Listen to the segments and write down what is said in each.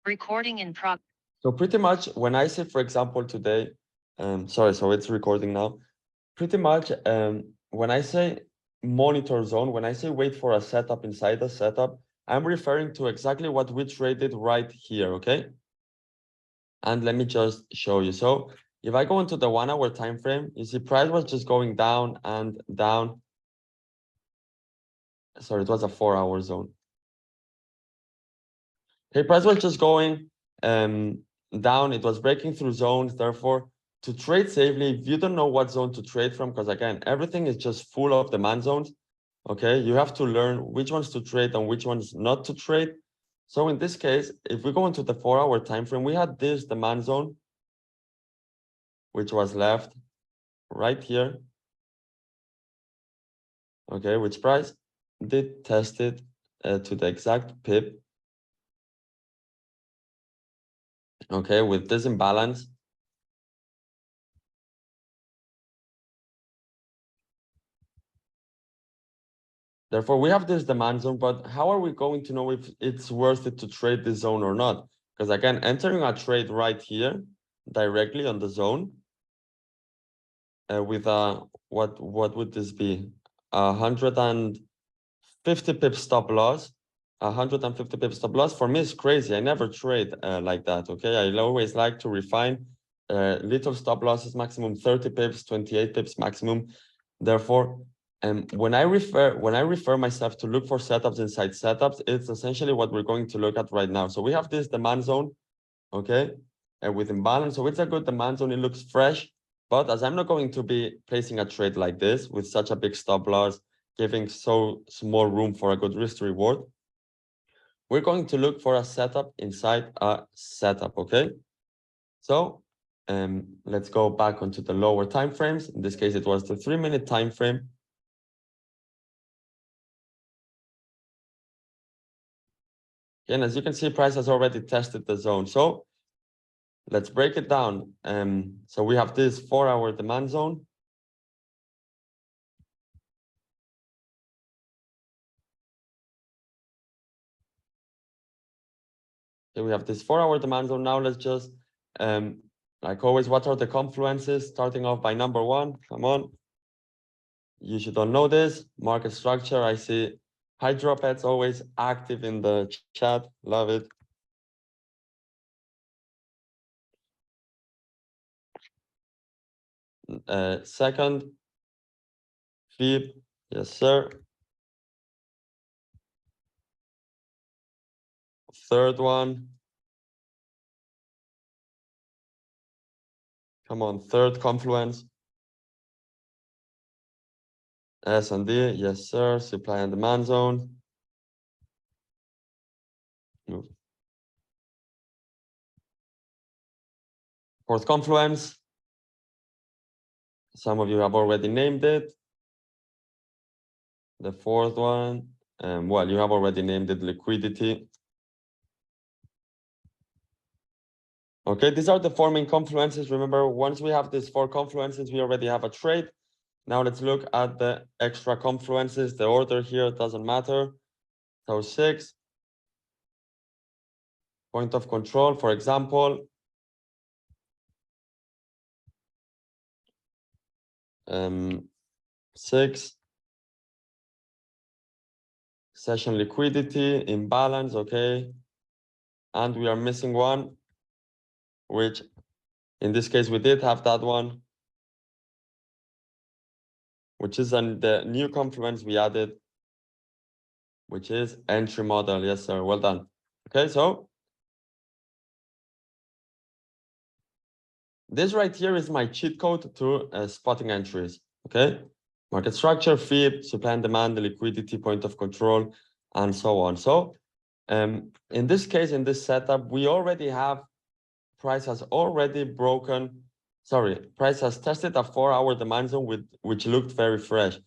Recording in progress. So pretty much when I say, for example, today, sorry, so it's recording now. Pretty much when I say monitor zone, when I say wait for a setup inside a setup, I'm referring to exactly what we traded right here, okay? And let me just show you. So if I go into the 1 hour time frame, you see price was just going down and down. Sorry, it was a 4 hour zone. Okay, price was just going down. It was breaking through zones. Therefore, to trade safely, if you don't know what zone to trade from, because again, everything is just full of demand zones. Okay, you have to learn which ones to trade and which ones not to trade. So in this case, if we go into the 4 hour time frame, we had this demand zone, which was left right here. Okay, which price did test it to the exact pip. Okay, with this imbalance. Therefore, we have this demand zone, but how are we going to know if it's worth it to trade this zone or not? Because again, entering a trade right here directly on the zone with what would this be? 150 pips stop loss. 150 pips stop loss for me is crazy. I never trade like that. Okay, I always like to refine little stop losses, maximum 30 pips, 28 pips maximum. Therefore, when I refer myself to look for setups inside setups, it's essentially what we're going to look at right now. So we have this demand zone, okay, with imbalance. So it's a good demand zone. It looks fresh, but as I'm not going to be placing a trade like this with such a big stop loss, giving so small room for a good risk to reward, we're going to look for a setup inside a setup, okay? So let's go back onto the lower time frames. In this case, it was the 3-minute time frame. And as you can see, price has already tested the zone. So let's break it down. So we have this 4 hour demand zone. Okay, we have this 4 hour demand zone. Now let's just, like always, what are the confluences? Starting off by number 1, come on. You should all know this. Market structure, I see Hydropets always active in the chat. Love it. Second, Fib, yes, sir. Third one. Come on, third confluence. S&D, yes, sir. Supply and demand zone. Move. Fourth confluence. Some of you have already named it. The fourth one, well, you have already named it liquidity. Okay, these are the four main confluences. Remember, once we have these 4 confluences, we already have a trade. Now let's look at the extra confluences. The order here doesn't matter. So 6. Point of control, for example. 6. Session liquidity, imbalance, okay. And we are missing one, which in this case, we did have that one, which is on the new confluence we added, which is entry model. Yes, sir. Well done. Okay, so this right here is my cheat code to spotting entries. Okay, market structure, Fib, supply and demand, the liquidity, point of control, and so on. So in this case, in this setup, we already have price has already broken. Sorry, price has tested a 4 hour demand zone which looked very fresh.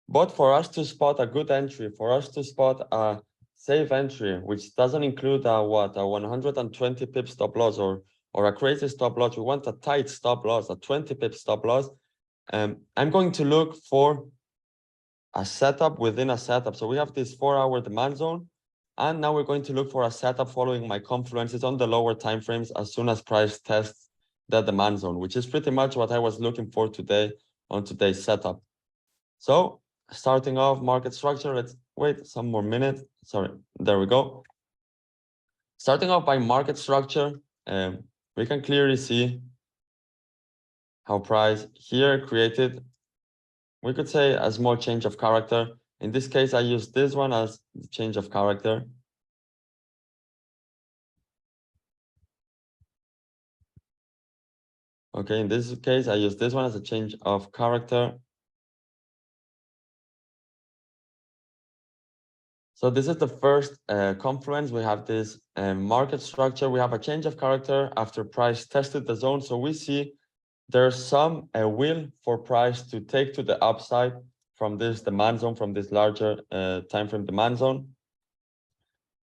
But for us to spot a good entry, for us to spot a safe entry, which doesn't include a 120 pip stop loss or a crazy stop loss, we want a tight stop loss, a 20 pip stop loss. I'm going to look for a setup within a setup. So we have this 4 hour demand zone. And now we're going to look for a setup following my confluences on the lower time frames as soon as price tests the demand zone, which is pretty much what I was looking for today on today's setup. So starting off market structure, let's wait some more minutes. Sorry, there we go. Starting off by market structure, we can clearly see how price here created, we could say, a small change of character. In this case, I use this one as the change of character. Okay, in this case, I use this one as a change of character. So this is the first confluence. We have this market structure. We have a change of character after price tested the zone. So we see there's some will for price to take to the upside from this demand zone, from this larger time frame demand zone.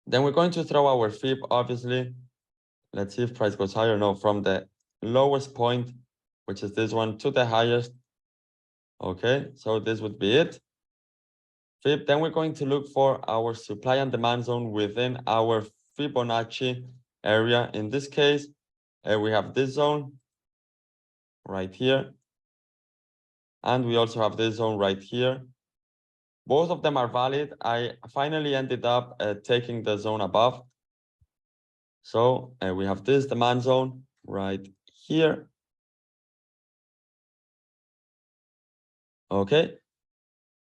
Then we're going to throw our fib, obviously. Let's see if price goes higher. No, from the lowest point, which is this one, to the highest. Okay, so this would be it. Fib. Then we're going to look for our supply and demand zone within our Fibonacci area. In this case, we have this zone right here. And we also have this zone right here. Both of them are valid. I finally ended up taking the zone above. So we have this demand zone right here. Okay.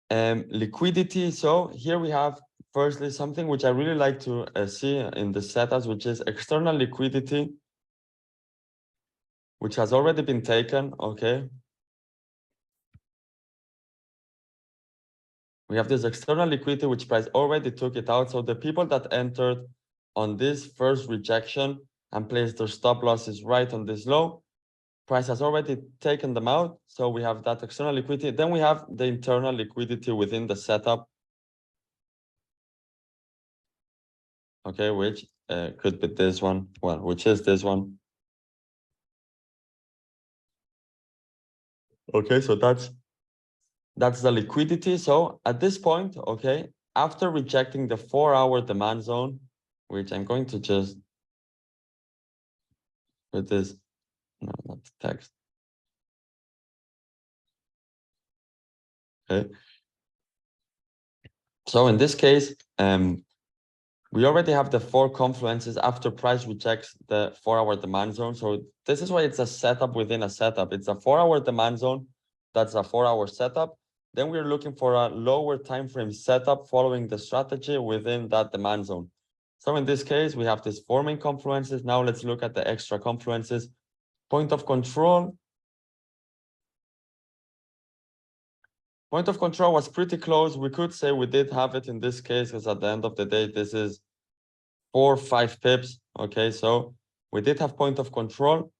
Liquidity. So here we have firstly something which I really like to see in the setups, which is external liquidity, which has already been taken. Okay. We have this external liquidity, which price already took it out. So the people that entered on this first rejection and placed their stop losses right on this low, price has already taken them out. So we have that external liquidity. Then we have the internal liquidity within the setup. Okay, which could be this one. Well, which is this one. Okay, so that's the liquidity. So at this point, okay, after rejecting the 4-hour demand zone, which I'm going to just put this, no, not text. Okay. So in this case, we already have the 4 confluences after price rejects the 4-hour demand zone. So this is why it's a setup within a setup. It's a 4-hour demand zone. That's a 4-hour setup. Then we're looking for a lower time frame setup following the strategy within that demand zone. So in this case, we have these 4 main confluences. Now let's look at the extra confluences. Point of control. Point of control was pretty close. We could say we did have it in this case, because at the end of the day, this is 4 or 5 pips. Okay, so we did have point of control.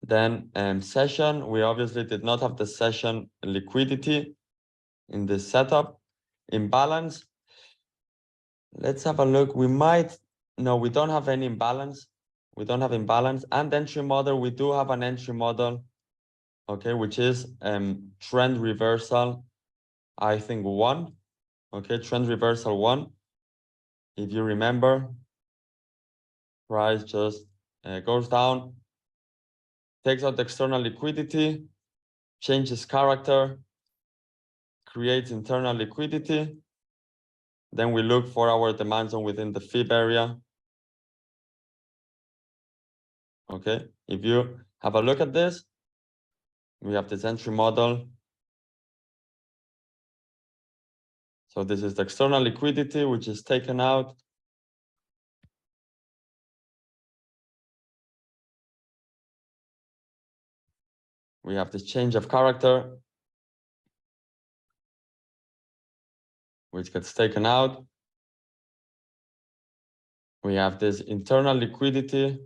Then session, we obviously did not have the session liquidity in this setup. Imbalance, let's have a look. We might, no, we don't have any imbalance. We don't have imbalance. And entry model, we do have an entry model, okay, which is trend reversal, I think 1. Okay, trend reversal 1. If you remember, price just goes down, takes out the external liquidity, changes character, creates internal liquidity. Then we look for our demand zone within the fib area. Okay, if you have a look at this, we have this entry model. So this is the external liquidity, which is taken out. We have this change of character, which gets taken out. We have this internal liquidity.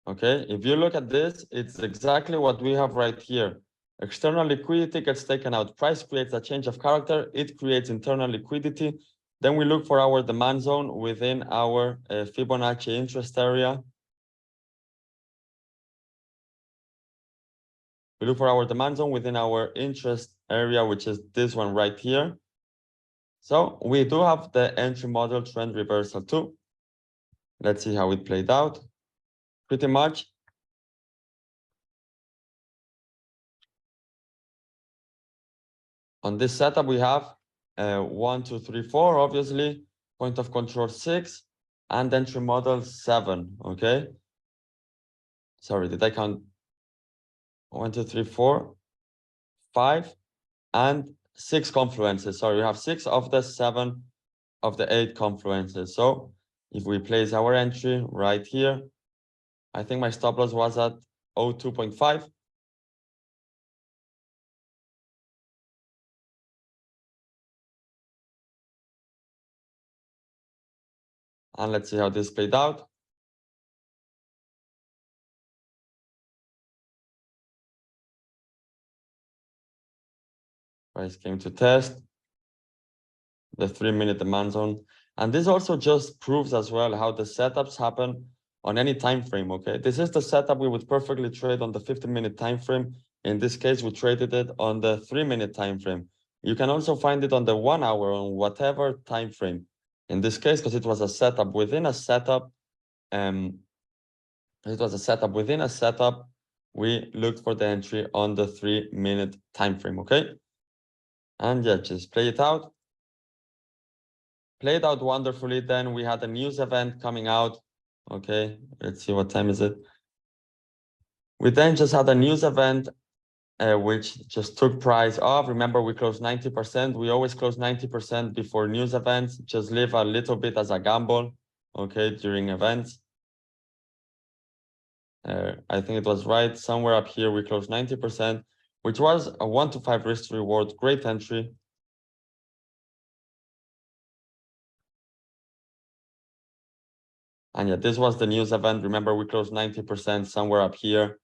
Okay, if you look at this, it's exactly what we have right here. External liquidity gets taken out. Price creates a change of character. It creates internal liquidity. Then we look for our demand zone within our Fibonacci interest area. We look for our demand zone within our interest area, which is this one right here. So we do have the entry model trend reversal too. Let's see how it played out. Pretty much on this setup, we have 1, 2, 3, 4, obviously, point of control 6, and entry model 7. Okay. Sorry, did I count 1, 2, 3, 4, 5, and 6 confluences? Sorry, we have 6 of the 7 of the 8 confluences. So if we place our entry right here, I think my stop loss was at 02.5. And let's see how this played out. Price came to test the 3-minute demand zone. And this also just proves as well how the setups happen on any time frame. Okay, this is the setup we would perfectly trade on the 15-minute time frame. In this case, we traded it on the 3-minute time frame. You can also find it on the 1 hour, on whatever time frame. In this case, because it was a setup within a setup, it was a setup within a setup, we looked for the entry on the 3-minute time frame. Okay, and yeah, just play it out. Played out wonderfully. Then we had a news event coming out. Okay, let's see, what time is it? We then just had a news event which just took price off. Remember, we closed 90%. We always close 90% before news events. Just leave a little bit as a gamble, okay, during events. I think it was right somewhere up here. We closed 90%, which was a 1 to 5 risk to reward. Great entry. And yeah, this was the news event. Remember, we closed 90% somewhere up here.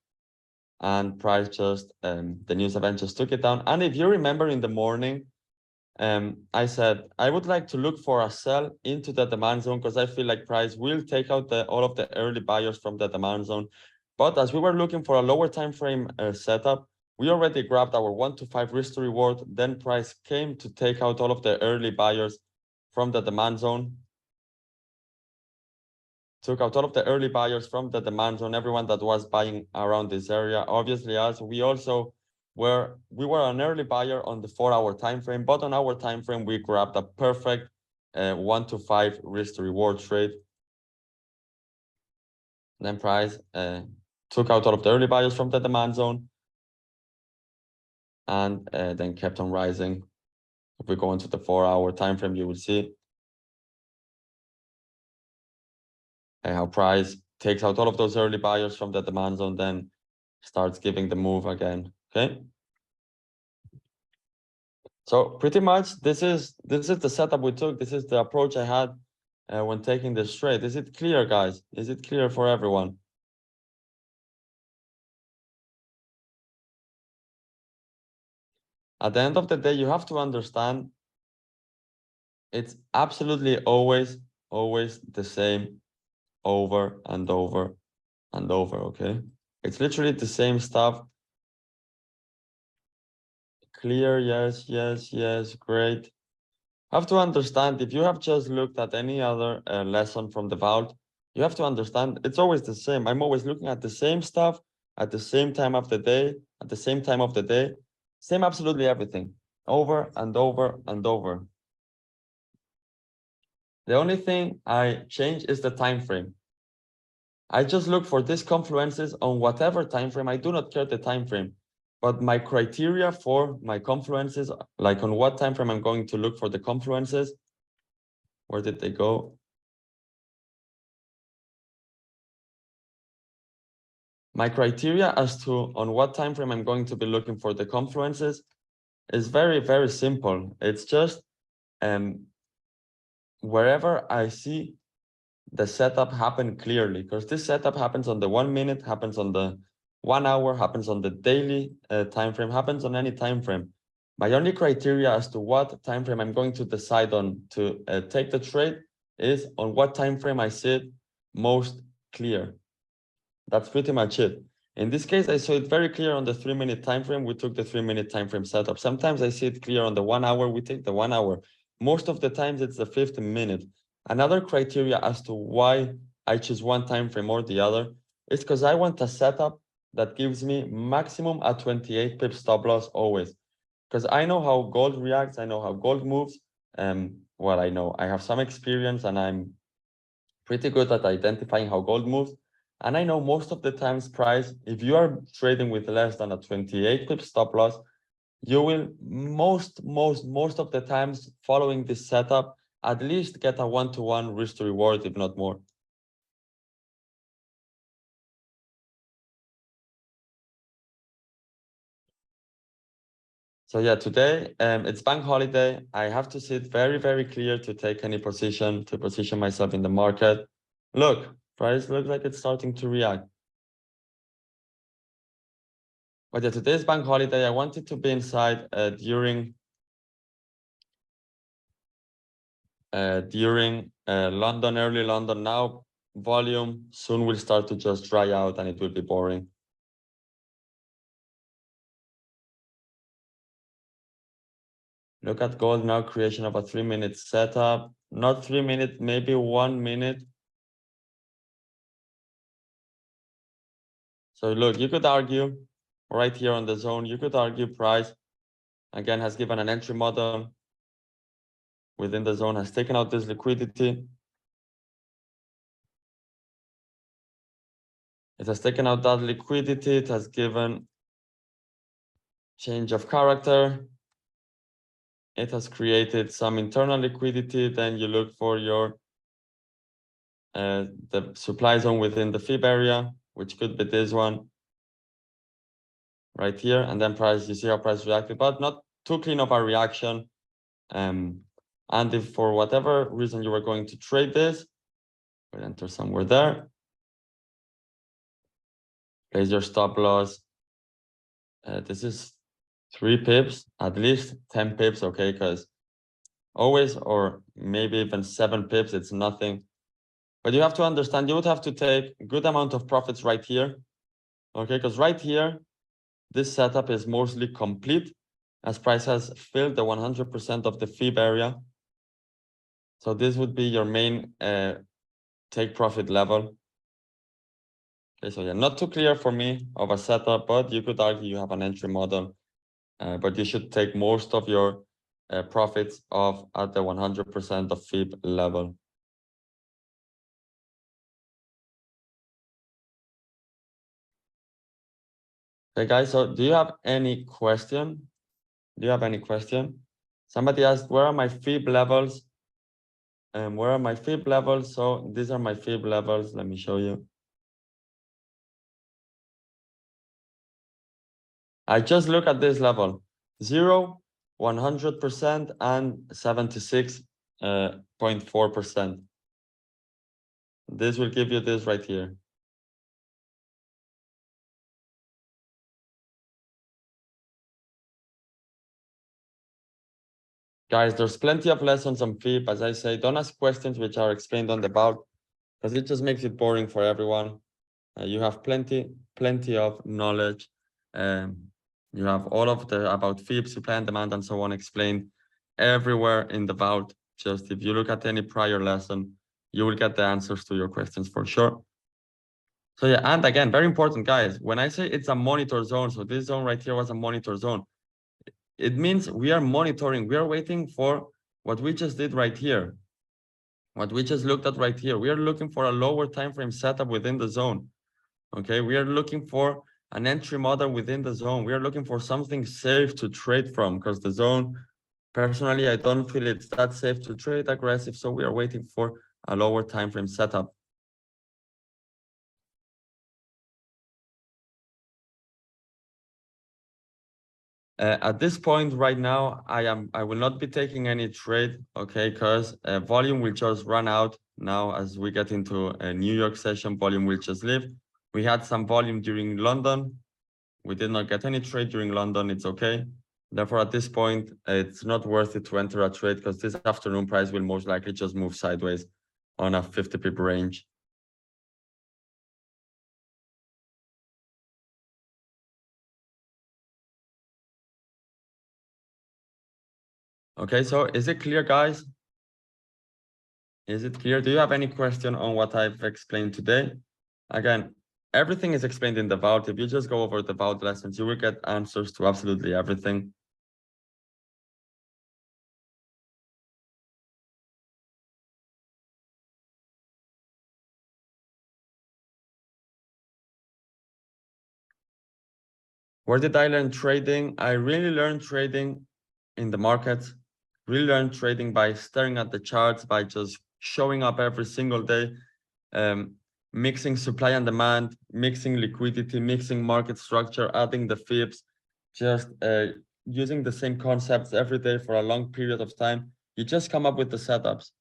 And price just the news event just took it down. And if you remember in the morning, I said I would like to look for a sell into the demand zone, because I feel like price will take out all of the early buyers from the demand zone. But as we were looking for a lower time frame setup, we already grabbed our 1 to 5 risk to reward. Then price came to take out all of the early buyers from the demand zone. Took out all of the early buyers from the demand zone, everyone that was buying around this area. Obviously, as we also were an early buyer on the 4-hour time frame, but on our time frame, we grabbed a perfect 1 to 5 risk to reward trade. Then price took out all of the early buyers from the demand zone, and then kept on rising. If we go into the 4-hour time frame, you will see how price takes out all of those early buyers from the demand zone, then starts giving the move again. Okay, so pretty much this is the setup we took. This is the approach I had when taking this trade. Is it clear, guys? Is it clear for everyone? At the end of the day, you have to understand it's absolutely always the same over and over and over. Okay, it's literally the same stuff. Clear? Yes, great. Have to understand, if you have just looked at any other lesson from the vault, you have to understand it's always the same. I'm always looking at the same stuff at the same time of the day, at the same time of the day, same absolutely everything, over and over and over. The only thing I change is the time frame. I just look for these confluences on whatever time frame. I do not care the time frame, but my criteria for my confluences, like on what time frame I'm going to look for the confluences. Where did they go? My criteria as to on what time frame I'm going to be looking for the confluences is very simple. It's just wherever I see the setup happen clearly, because this setup happens on the 1 minute, happens on the 1 hour, happens on the daily time frame, happens on any time frame. My only criteria as to what time frame I'm going to decide on to take the trade is on what time frame I see it most clear. That's pretty much it. In this case, I saw it very clear on the 3-minute time frame. We took the 3-minute time frame setup. Sometimes I see it clear on the 1 hour. We take the 1 hour. Most of the times it's the 15 minute. Another criteria as to why I choose one time frame or the other is because I want a setup that gives me maximum at 28 pips stop loss always. Because I know how gold reacts. I know how gold moves. Well, I know I have some experience and I'm pretty good at identifying how gold moves. And I know most of the times price, if you are trading with less than a 28 pip stop loss, you will most of the times following this setup, at least get a 1-to-1 risk to reward, if not more. So yeah, today it's bank holiday. I have to sit very clear to take any position, to position myself in the market. Look, price looks like it's starting to react. But yeah, today's bank holiday. I wanted to be inside during London, early London. Now volume soon will start to just dry out and it will be boring. Look at gold now, creation of a 3-minute setup, not 3 minutes, maybe 1 minute. So look, you could argue right here on the zone, you could argue price again has given an entry model within the zone, has taken out this liquidity. It has taken out that liquidity. It has given change of character. It has created some internal liquidity. Then you look for your the supply zone within the fib area, which could be this one right here. And then price, you see how price reacted, but not too clean of a reaction. And if for whatever reason you were going to trade this, we'll enter somewhere there. Place your stop loss. This is 3 pips, at least 10 pips, okay? Because always, or maybe even 7 pips, it's nothing. But you have to understand, you would have to take a good amount of profits right here, okay? Because right here, this setup is mostly complete as price has filled the 100% of the fib area. So this would be your main take profit level. Okay, so yeah, not too clear for me of a setup, but you could argue you have an entry model, but you should take most of your profits off at the 100% of fib level. Okay, guys, so do you have any question? Do you have any question? Somebody asked, where are my fib levels? Where are my fib levels? So these are my fib levels. Let me show you. I just look at this level, 0, 100%, and 76.4%. This will give you this right here. Guys, there's plenty of lessons on FIB. As I say, don't ask questions which are explained on the bout, because it just makes it boring for everyone. You have plenty of knowledge. You have all of the about FIB, supply and demand, and so on explained everywhere in the bout. Just if you look at any prior lesson, you will get the answers to your questions for sure. So yeah, and again, very important, guys, when I say it's a monitor zone, so this zone right here was a monitor zone, it means we are monitoring, we are waiting for what we just did right here, what we just looked at right here. We are looking for a lower time frame setup within the zone. Okay, we are looking for an entry model within the zone. We are looking for something safe to trade from, because the zone, personally, I don't feel it's that safe to trade aggressive. So we are waiting for a lower time frame setup. At this point right now, I will not be taking any trade, okay, because volume will just run out now as we get into a New York session. Volume will just leave. We had some volume during London. We did not get any trade during London. It's okay. Therefore, at this point, it's not worth it to enter a trade, because this afternoon price will most likely just move sideways on a 50 pip range. Okay, so is it clear, guys? Is it clear? Do you have any question on what I've explained today? Again, everything is explained in the vault. If you just go over the vault lessons, you will get answers to absolutely everything. Where did I learn trading? I really learned trading in the markets. Really learned trading by staring at the charts, by just showing up every single day, mixing supply and demand, mixing liquidity, mixing market structure, adding the fibs, just using the same concepts every day for a long period of time. You just come up with the setups.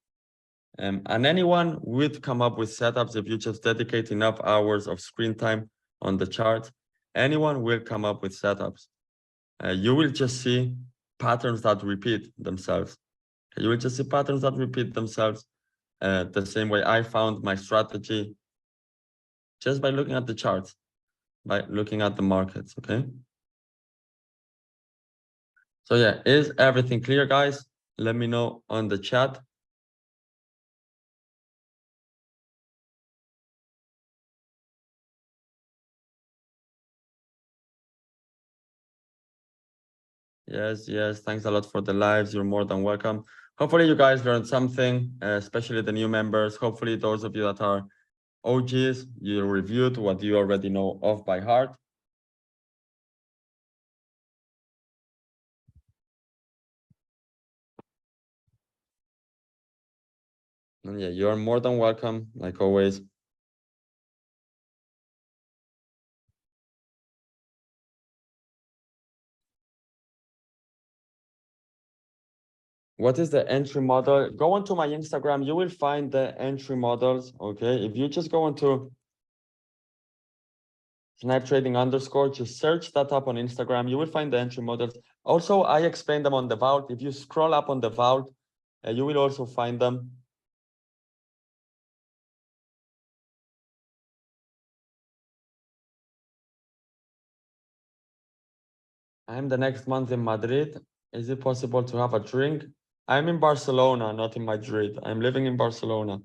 And anyone would come up with setups if you just dedicate enough hours of screen time on the chart. Anyone will come up with setups. You will just see patterns that repeat themselves. You will just see patterns that repeat themselves the same way I found my strategy just by looking at the charts, by looking at the markets, okay? So yeah, is everything clear, guys? Let me know on the chat. Yes, yes. Thanks a lot for the lives. You're more than welcome. Hopefully you guys learned something, especially the new members. Hopefully those of you that are OGs, you reviewed what you already know off by heart. And yeah, you're more than welcome, like always. What is the entry model? Go onto my Instagram, you will find the entry models, okay? If you just go onto Snipe Trading _, just search that up on Instagram, you will find the entry models. Also, I explained them on the vault. If you scroll up on the vault, you will also find them. I'm the next month in Madrid. Is it possible to have a drink? I'm in Barcelona, not in Madrid. I'm living in Barcelona.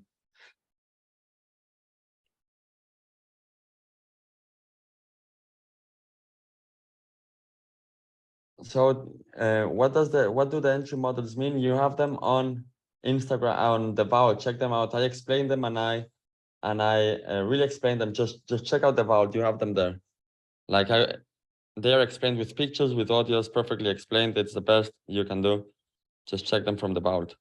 So what do the entry models mean? You have them on Instagram, on the vault. Check them out. I explained them and I really explained them. Just check out the vault. You have them there. Like they are explained with pictures, with audios, perfectly explained. It's the best you can do. Just check them from the vault.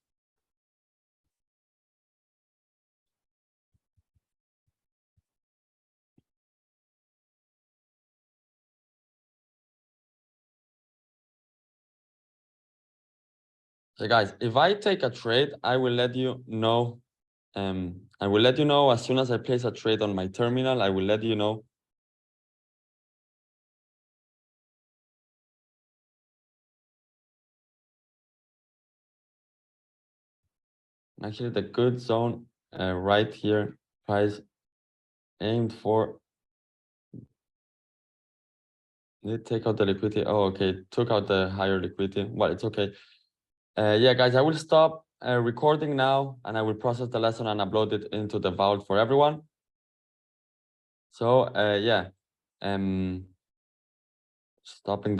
So guys, if I take a trade, I will let you know. I will let you know as soon as I place a trade on my terminal. I will let you know. Actually, the good zone right here, price aimed for. Did it take out the liquidity? Oh, okay. Took out the higher liquidity. Well, it's okay. Yeah, guys, I will stop recording now and I will process the lesson and upload it into the vault for everyone. So yeah, stopping the